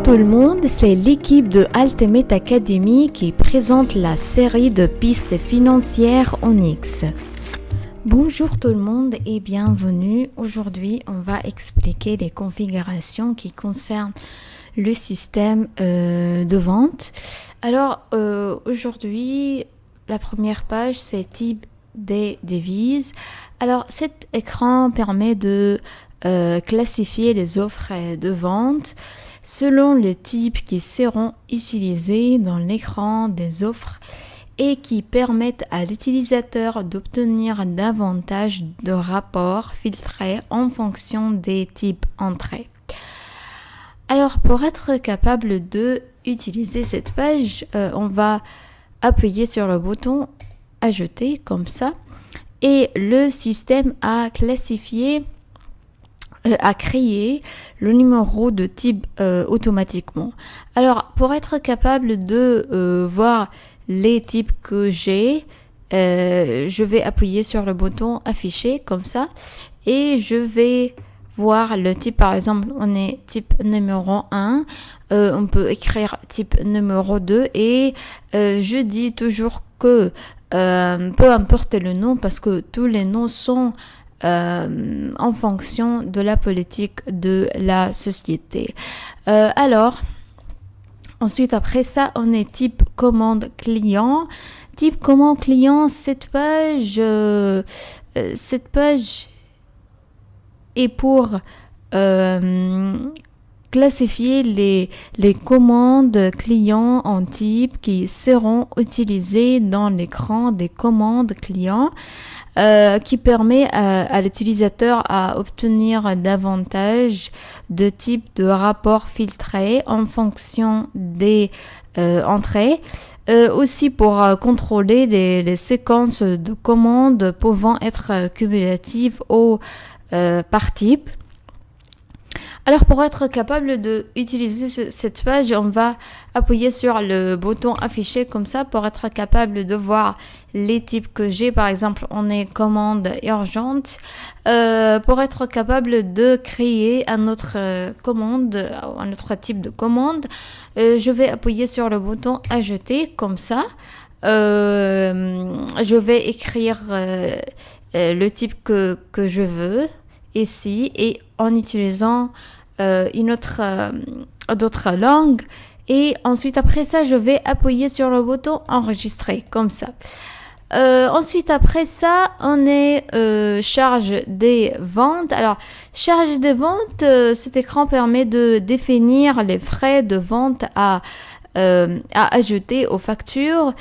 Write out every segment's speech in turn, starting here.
tout le monde, c'est l'équipe de Ultimate Academy qui présente la série de pistes financières en X. Bonjour tout le monde et bienvenue. Aujourd'hui, on va expliquer les configurations qui concernent le système de vente. Alors, aujourd'hui, la première page, c'est type des devises. Alors, cet écran permet de classifier les offres de vente selon les types qui seront utilisés dans l'écran des offres et qui permettent à l'utilisateur d'obtenir davantage de rapports filtrés en fonction des types entrés. Alors, pour être capable de utiliser cette page, on va appuyer sur le bouton « Ajouter » comme ça et le système a créé le numéro de type automatiquement. Alors, pour être capable de voir les types que j'ai, je vais appuyer sur le bouton afficher comme ça et je vais voir le type. Par exemple, on est type numéro 1, on peut écrire type numéro 2 et je dis toujours que peu importe le nom parce que tous les noms sont en fonction de la politique de la société. Alors, ensuite, après ça, on est type commande client. Type commande client, cette page est pour classifier les commandes clients en type qui seront utilisées dans l'écran des commandes clients. Qui permet à l'utilisateur à obtenir davantage de types de rapports filtrés en fonction des entrées. Aussi pour contrôler les séquences de commandes pouvant être cumulatives ou par type. Alors, pour être capable d'utiliser cette page, on va appuyer sur le bouton afficher comme ça pour être capable de voir les types que j'ai. Par exemple, on est commande urgente. Pour être capable de créer un autre un autre type de commande, je vais appuyer sur le bouton ajouter comme ça. Je vais écrire le type que je veux ici et en utilisant d'autres langues et ensuite après ça je vais appuyer sur le bouton enregistrer comme ça. Ensuite après ça on est charge des ventes. Alors charge des ventes, cet écran permet de définir les frais de vente à ajouter aux factures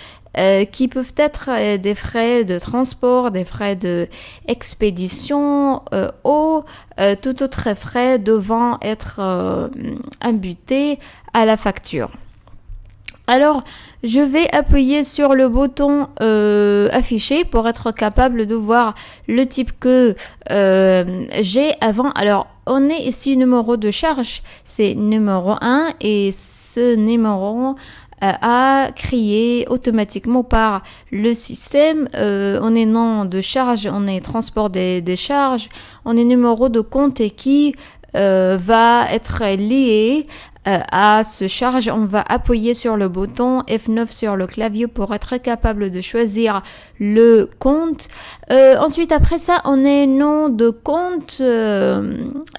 qui peuvent être des frais de transport, des frais d'expédition ou tout autre frais devant être imputé à la facture. Alors, je vais appuyer sur le bouton afficher pour être capable de voir le type que j'ai avant. Alors, on est ici numéro de charge, c'est numéro 1 et ce numéro à créer automatiquement par le système. On est nom de charge, on est transport des charges, on est numéro de compte et qui va être lié à ce charge. On va appuyer sur le bouton F9 sur le clavier pour être capable de choisir le compte. Ensuite, après ça, on est nom de compte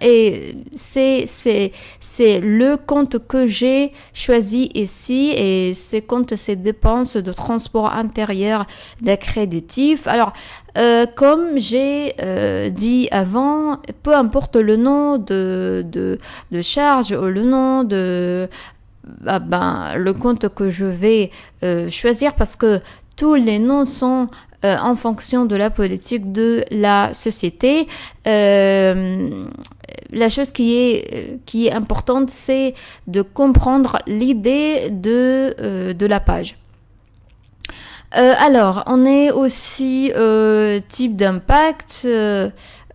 et c'est le compte que j'ai choisi ici et ces comptes, ces dépenses de transport intérieur d'accréditif. Alors, comme j'ai dit avant, peu importe le nom de charge ou le nom le compte que je vais choisir parce que tous les noms sont en fonction de la politique de la société. La chose qui est importante, c'est de comprendre l'idée de la page. Alors, on est aussi type d'impact.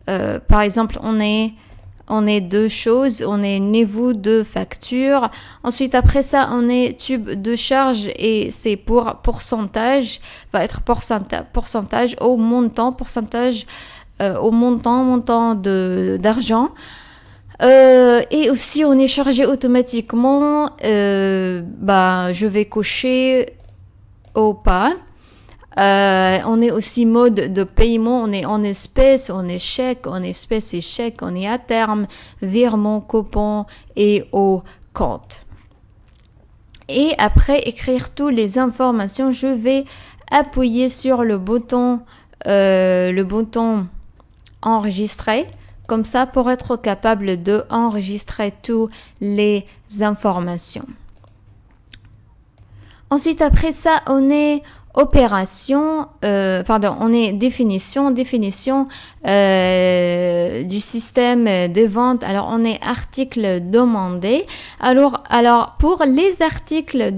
Par exemple, on est deux choses. On est niveau de facture. Ensuite, après ça, on est type de charge et c'est pour pourcentage. Va être pourcentage au montant, pourcentage au montant d'argent. Et aussi, on est chargé automatiquement. Je vais cocher au pas. On est aussi mode de paiement, on est en espèces, on est chèque, en espèces et chèque, on est à terme, virement, coupon et au compte. Et après écrire toutes les informations, je vais appuyer sur le bouton enregistrer, comme ça pour être capable de enregistrer toutes les informations. Ensuite, après ça, on est on est définition du système de vente. Alors, on est article demandé. Alors pour les articles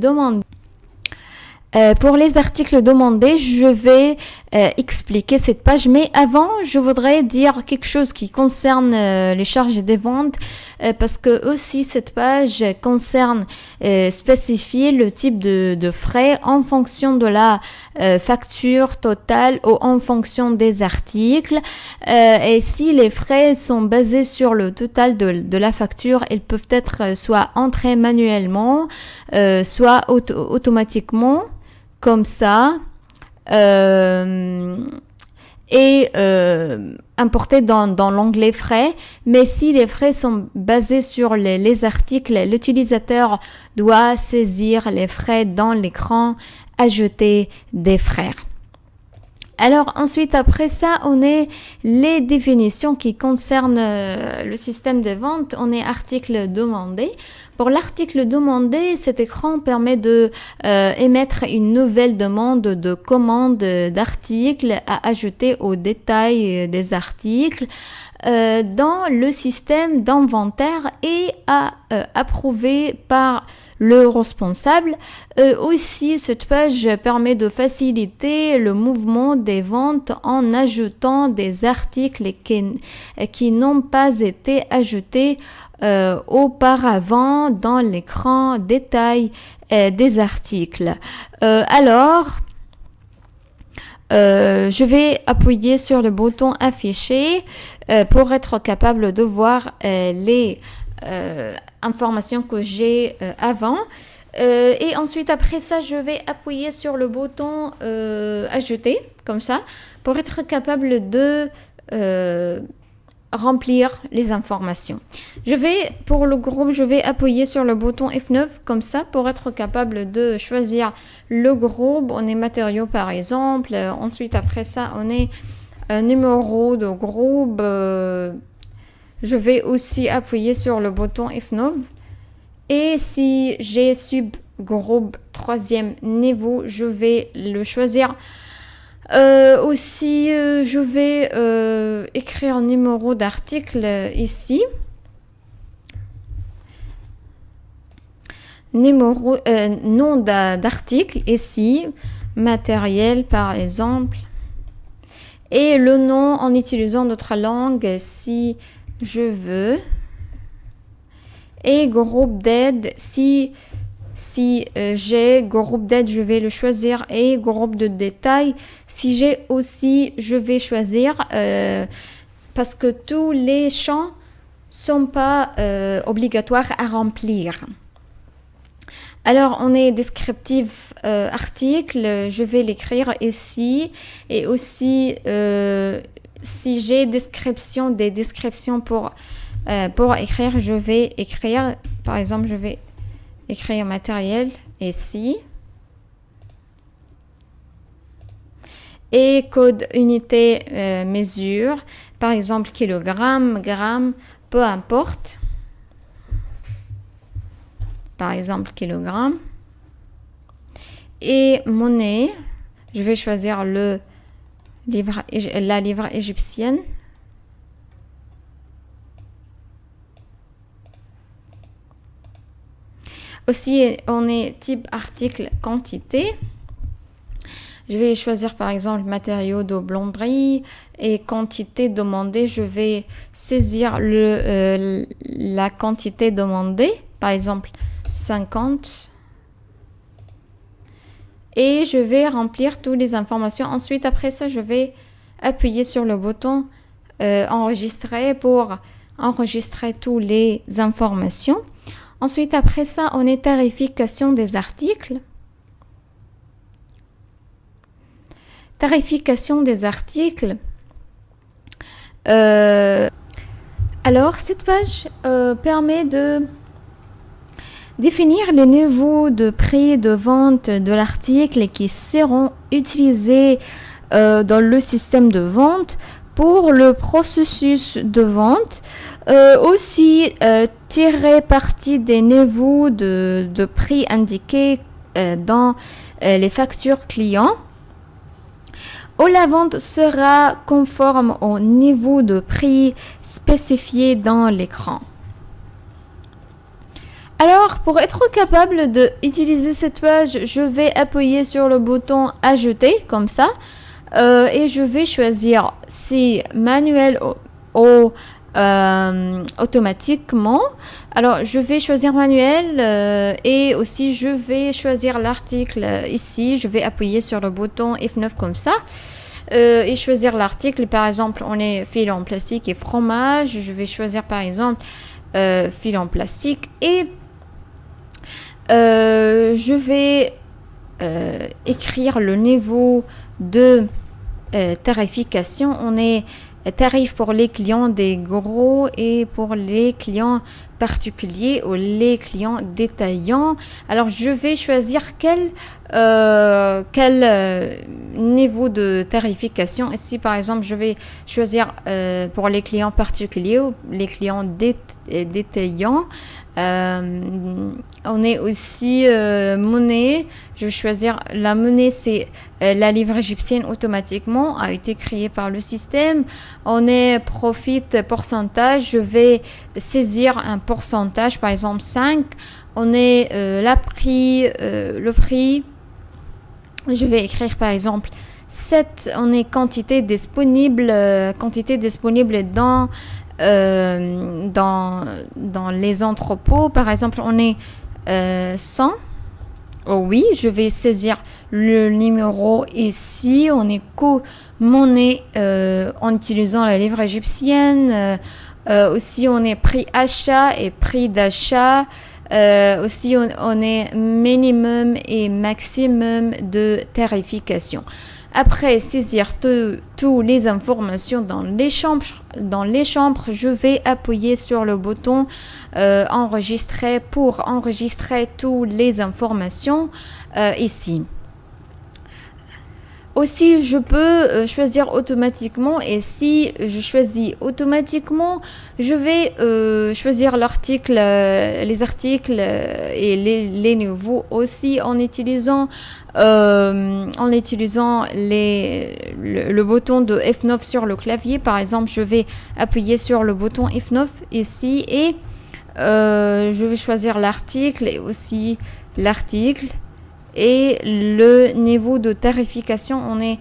demandés, je vais expliquer cette page. Mais avant, je voudrais dire quelque chose qui concerne les charges des ventes, parce que aussi cette page concerne spécifier le type de frais en fonction de la facture totale ou en fonction des articles. Et si les frais sont basés sur le total de la facture, ils peuvent être soit entrés manuellement, soit automatiquement, comme ça, importé dans l'onglet frais. Mais si les frais sont basés sur les articles, l'utilisateur doit saisir les frais dans l'écran, ajouter des frais. Alors ensuite, après ça, on est les définitions qui concernent le système de vente. On est article demandé. Pour l'article demandé, cet écran permet de émettre une nouvelle demande de commande d'articles à ajouter au détail des articles dans le système d'inventaire et à approuver par le responsable. Aussi, cette page permet de faciliter le mouvement des ventes en ajoutant des articles qui n'ont pas été ajoutés auparavant dans l'écran détail des articles. Je vais appuyer sur le bouton afficher pour être capable de voir les informations que j'ai avant. Et ensuite, après ça, je vais appuyer sur le bouton ajouter, comme ça, pour être capable de remplir les informations. Pour le groupe, je vais appuyer sur le bouton F9 comme ça pour être capable de choisir le groupe. On est matériaux par exemple. Ensuite, après ça, on est numéro de groupe. Je vais aussi appuyer sur le bouton F9. Et si j'ai subgroupe 3e niveau, je vais le choisir. Je vais écrire numéro d'article ici. Nom d'article ici. Matériel par exemple. Et le nom en utilisant notre langue si je veux. Et groupe d'aide, si j'ai groupe d'aide, je vais le choisir. Et groupe de détail, si j'ai aussi, je vais choisir parce que tous les champs sont pas obligatoires à remplir. Alors, on est descriptif article, je vais l'écrire ici. Et aussi, si j'ai des descriptions pour écrire, je vais écrire, par exemple, je vais écrire matériel ici. Et code unité mesure, par exemple kilogramme, gramme, peu importe. Par exemple kilogramme. Et monnaie, je vais choisir la livre égyptienne. Aussi, on est type article quantité. Je vais choisir par exemple matériaux de plomberie et quantité demandée. Je vais saisir la quantité demandée, par exemple 50. Et je vais remplir toutes les informations. Ensuite, après ça, je vais appuyer sur le bouton enregistrer pour enregistrer toutes les informations. Ensuite, après ça, on est tarification des articles. Tarification des articles. Alors, cette page permet de définir les niveaux de prix de vente de l'article qui seront utilisés dans le système de vente pour le processus de vente. Aussi, tirer parti des niveaux de prix indiqués dans les factures clients, où la vente sera conforme au niveau de prix spécifié dans l'écran. Alors, pour être capable d'utiliser cette page, je vais appuyer sur le bouton Ajouter, comme ça, et je vais choisir si manuel ou automatiquement. Alors, je vais choisir manuel et aussi je vais choisir l'article ici. Je vais appuyer sur le bouton F9 comme ça et choisir l'article. Par exemple, on est fil en plastique et fromage. Je vais choisir par exemple fil en plastique et je vais écrire le niveau de tarification. On est tarif pour les clients des gros et pour les clients particuliers ou les clients détaillants. Alors, je vais choisir quel niveau de tarification. Ici, par exemple, je vais choisir pour les clients particuliers ou les clients détaillants. On est aussi monnaie. Je vais choisir la monnaie, c'est la livre égyptienne automatiquement a été créée par le système. On est profit pourcentage. Je vais saisir un pourcentage, par exemple 5. On est le prix. Je vais écrire par exemple 7. On est quantité disponible dans les entrepôts. Par exemple, on est 100. Oh oui, je vais saisir le numéro ici. On est monnaie en utilisant la livre égyptienne. Aussi, on est prix achat et prix d'achat. Aussi, on est minimum et maximum de tarification. Après saisir toutes les informations dans les chambres, je vais appuyer sur le bouton enregistrer pour enregistrer toutes les informations ici. Aussi, je peux choisir automatiquement et si je choisis automatiquement, je vais choisir l'article, les articles et les niveaux aussi en utilisant le bouton de F9 sur le clavier. Par exemple, je vais appuyer sur le bouton F9 ici et je vais choisir l'article et aussi l'article. Et le niveau de tarification, on est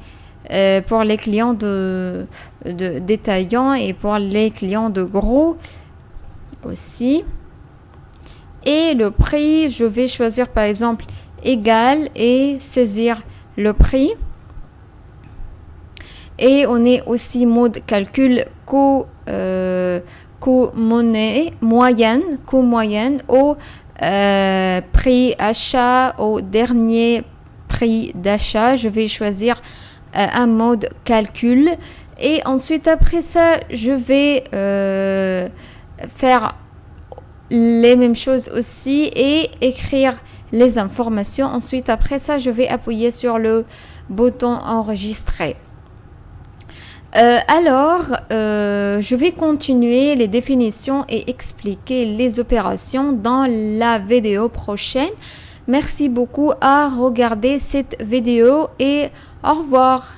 pour les clients de détaillants et pour les clients de gros aussi. Et le prix, je vais choisir par exemple égal et saisir le prix. Et on est aussi mode calcul coût moyenne au prix achat au dernier prix d'achat. Je vais choisir un mode calcul et ensuite après ça je vais faire les mêmes choses aussi et écrire les informations. Ensuite après ça je vais appuyer sur le bouton enregistrer. Je vais continuer les définitions et expliquer les opérations dans la vidéo prochaine. Merci beaucoup à regarder cette vidéo et au revoir.